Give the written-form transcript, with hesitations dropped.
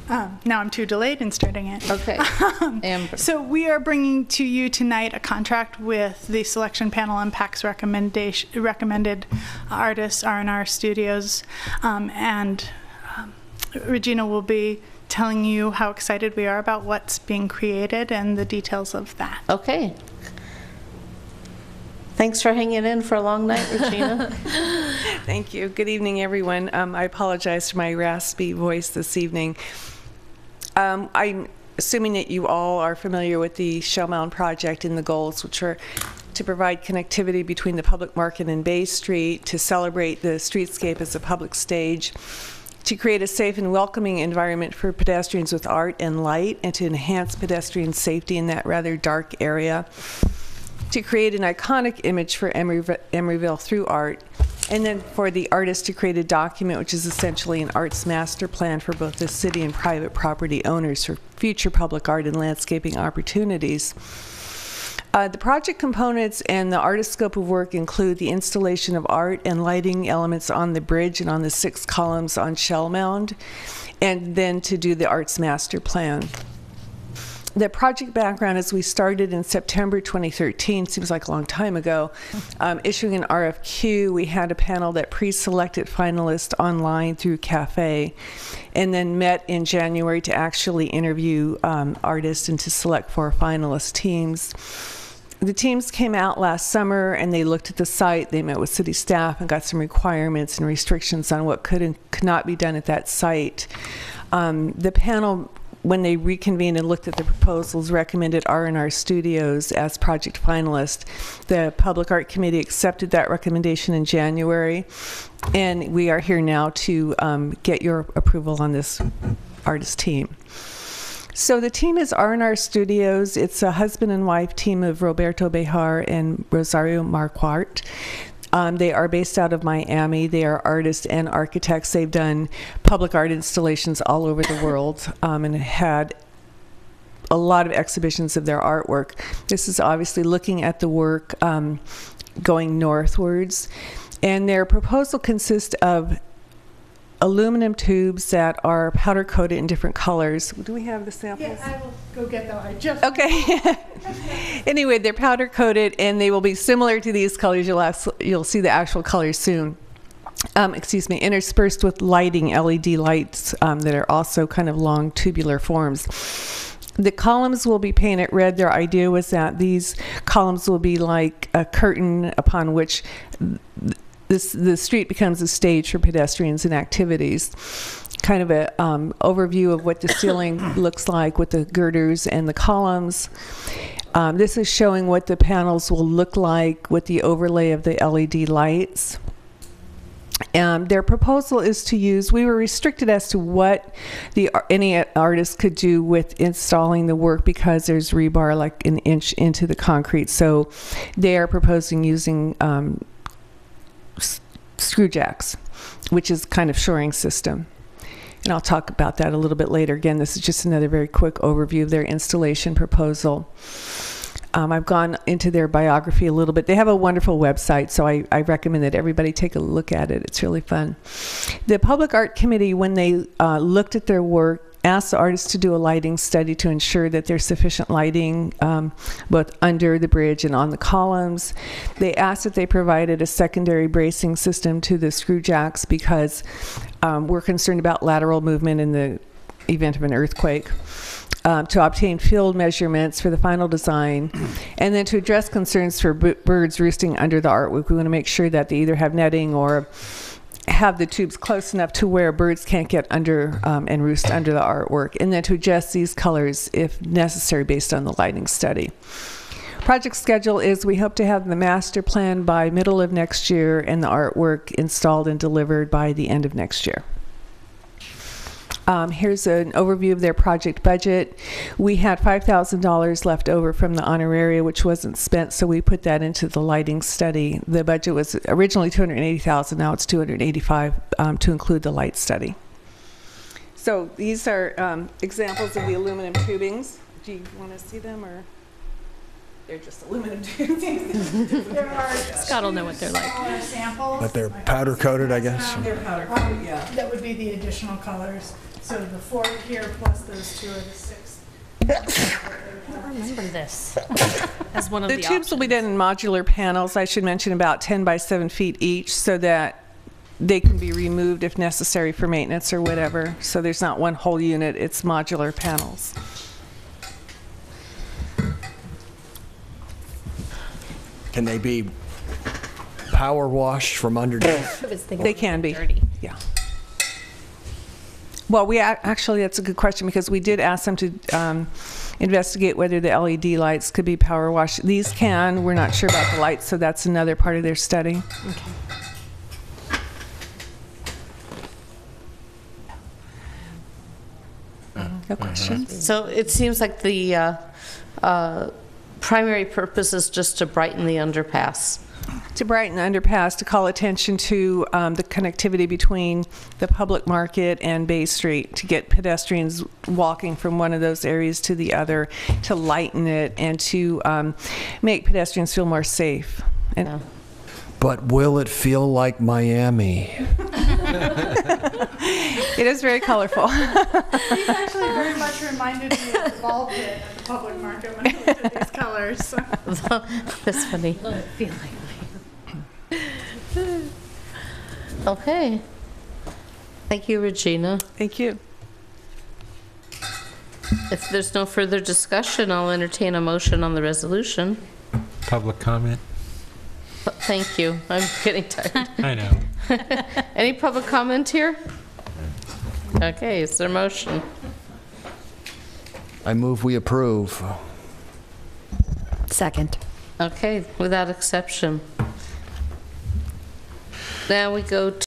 Now I'm too delayed in starting it. Okay. Amber. So we are bringing to you tonight a contract with the selection panel on PAC's recommended artists, R&R Studios, and Regina will be telling you how excited we are about what's being created and the details of that. Okay. Thanks for hanging in for a long night, Regina. Thank you. Good evening, everyone. I apologize for my raspy voice this evening. I'm assuming that you all are familiar with the Shell Mound project and the goals, which are to provide connectivity between the public market and Bay Street, to celebrate the streetscape as a public stage, to create a safe and welcoming environment for pedestrians with art and light, and to enhance pedestrian safety in that rather dark area, to create an iconic image for Emeryville through art, and then for the artist to create a document which is essentially an arts master plan for both the city and private property owners for future public art and landscaping opportunities. The project components and the artist scope of work include the installation of art and lighting elements on the bridge and on the 6 columns on Shell Mound, and then to do the arts master plan. The project background is we started in September 2013, seems like a long time ago, issuing an RFQ. We had a panel that pre-selected finalists online through Cafe, and then met in January to actually interview artists and to select 4 finalist teams. The teams came out last summer and they looked at the site, they met with city staff and got some requirements and restrictions on what could and could not be done at that site. The panel, when they reconvened and looked at the proposals, recommended R&R Studios as project finalist. The Public Art Committee accepted that recommendation in January, and we are here now to get your approval on this artist team. So the team is R&R Studios. It's a husband and wife team of Roberto Bejar and Rosario Marquardt. They are based out of Miami. They are artists and architects. They've done public art installations all over the world and had a lot of exhibitions of their artwork. This is obviously looking at the work going northwards. And their proposal consists of aluminum tubes that are powder coated in different colors. Do we have the samples? Yeah, I will go get them. I just Okay. Anyway, they're powder coated and they will be similar to these colors. You'll see the actual colors soon. Excuse me, interspersed with lighting, LED lights that are also kind of long tubular forms. The columns will be painted red. Their idea was that these columns will be like a curtain upon which the street becomes a stage for pedestrians and activities. Kind of a overview of what the ceiling looks like with the girders and the columns. This is showing what the panels will look like with the overlay of the LED lights. Their proposal is to use, we were restricted as to what any artist could do with installing the work because there's rebar like an inch into the concrete. So they are proposing using screw jacks, which is kind of shoring system. And I'll talk about that a little bit later. Again, this is just another very quick overview of their installation proposal. I've gone into their biography a little bit. They have a wonderful website, so I recommend that everybody take a look at it. It's really fun. The Public Art Committee, when they looked at their work, asked the artists to do a lighting study to ensure that there's sufficient lighting both under the bridge and on the columns. They asked that they provided a secondary bracing system to the screw jacks because we're concerned about lateral movement in the event of an earthquake. To obtain field measurements for the final design, and then to address concerns for birds roosting under the artwork. We want to make sure that they either have netting or have the tubes close enough to where birds can't get under and roost under the artwork, and then to adjust these colors if necessary based on the lighting study. Project schedule is we hope to have the master plan by middle of next year and the artwork installed and delivered by the end of next year. Here's an overview of their project budget. We had $5,000 left over from the honoraria, which wasn't spent, so we put that into the lighting study. The budget was originally $280,000, now it's $285,000 to include the light study. So these are examples of the aluminum tubings. Do you want to see them or? They're just aluminum tubes. There are Scott will know what they're like. smaller samples. But they're powder coated, I guess. They're powder coated, yeah. That would be the additional colors. So the 4 here plus those 2 are the 6. I remember this as one of The the tubes will be done in modular panels, I should mention, about 10 by 7 feet each, so that they can be removed if necessary for maintenance or whatever. So there's not one whole unit, it's modular panels. Can they be power washed from underneath? They can be. Dirty. Yeah. Well, actually, that's a good question, because we did ask them to investigate whether the LED lights could be power washed. These can. We're not sure about the lights, so that's another part of their study. No questions? So it seems like the primary purpose is just to brighten the underpass. To brighten the underpass, to call attention to the connectivity between the public market and Bay Street, to get pedestrians walking from one of those areas to the other, to lighten it, and to make pedestrians feel more safe. And Yeah. But will it feel like Miami? it is very colorful. These actually very much reminded me of the ball pit at the public market when I looked at these colors. That's funny. Okay. Thank you, Regina. Thank you. If there's no further discussion, I'll entertain a motion on the resolution. Public comment? Thank you. I'm getting tired. I know. Any public comment here? Okay, is there a motion? I move we approve. Second. Okay, without exception. Now we go to